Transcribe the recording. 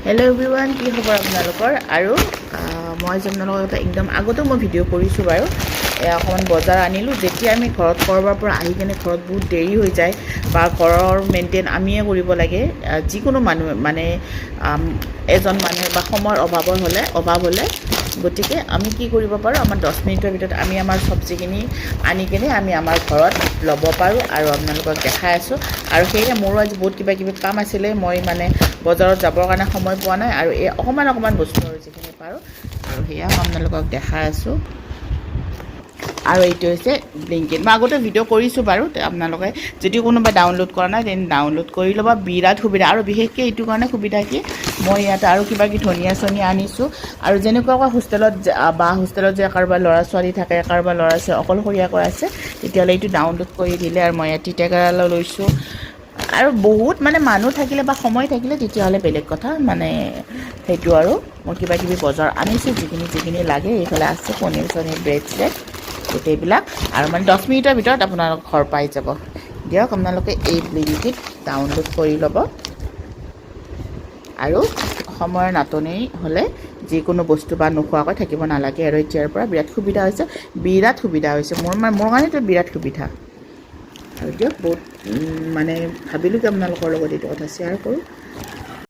Hello' everyone, কি খবৰ আপোনালোকৰ? আৰু মই আপোনালোকৰ একদম আগতেও মই ভিডিঅ' কৰিছোঁ বাৰু। অকণমান বজাৰ আনিলোঁ। যেতিয়া আমি ঘৰত ক'ৰবাৰ পৰা আহি কিনে ঘৰত বহুত দেৰি হৈ যায় বা ঘৰৰ মেইনটেইন আমিয়ে কৰিব লাগে, যিকোনো মানুহে মানে এজন মানুহে বা সময়ৰ অভাৱ হ'লে গতিকে আমি কি কৰিব পাৰোঁ, আমাৰ 10 মিনিটৰ ভিতৰত আমি আমাৰ চব্জিখিনি আনি কিনে আমি আমাৰ ঘৰত ল'ব পাৰোঁ আৰু আপোনালোকক দেখাই আছোঁ। আৰু সেয়ে মোৰো আজি বহুত কিবা কিবি কাম আছিলে, মই মানে বজাৰত যাবৰ কাৰণে সময় পোৱা নাই আৰু এই অকণমান বস্তু আৰু যিখিনি পাৰোঁ আৰু সেয়া মই আপোনালোকক দেখাই আছোঁ। আৰু এইটো হৈছে ব্লিংকিট। মই আগতে ভিডিঅ' কৰিছোঁ বাৰু, আপোনালোকে যদি কোনোবাই ডাউনলোড কৰা নাই তেন্তে ডাউনলোড কৰি ল'ব। বিৰাট সুবিধা, আৰু বিশেষকৈ এইটো কাৰণে সুবিধা কি, মই ইয়াতে আৰু কিবা কিবি ধনিয়া আনিছোঁ। আৰু যেনেকুৱাকৈ হোষ্টেলত যে কাৰোবাৰ ল'ৰা ছোৱালী থাকে, কাৰোবাৰ ল'ৰা ছোৱালী অকলশৰীয়াকৈ আছে, তেতিয়াহ'লে এইটো ডাউনলোড কৰি দিলে। আৰু মই ইয়াত তিতাকেৰেলা লৈছোঁ। আৰু বহুত মানে মানুহ থাকিলে বা সময় থাকিলে তেতিয়াহ'লে বেলেগ কথা, মানে সেইটো আৰু মই কিবা কিবি বজাৰ আনিছোঁ, যিখিনি লাগে। এইফালে আছে পনীৰ চনীৰ, ব্ৰেড চ্ৰেড গোটেইবিলাক। আৰু মানে 10 মিনিটৰ ভিতৰত আপোনালোক ঘৰ পাই যাব। দিয়ক, আপোনালোকে এই ব্লিংকিট ডাউনলোড কৰি ল'ব। আৰু সময়ৰ নাটনি হ'লে যিকোনো বস্তু বা নোখোৱাকৈ থাকিব নালাগে। আৰু এতিয়াৰ পৰা বিৰাট সুবিধা হৈছে মোৰ কাৰণেতো বিৰাট সুবিধা। আৰু দিয়ক, বহুত মানে ভাবিলোঁ কি আপোনালোকৰ লগত এইটো কথা শ্বেয়াৰ কৰোঁ।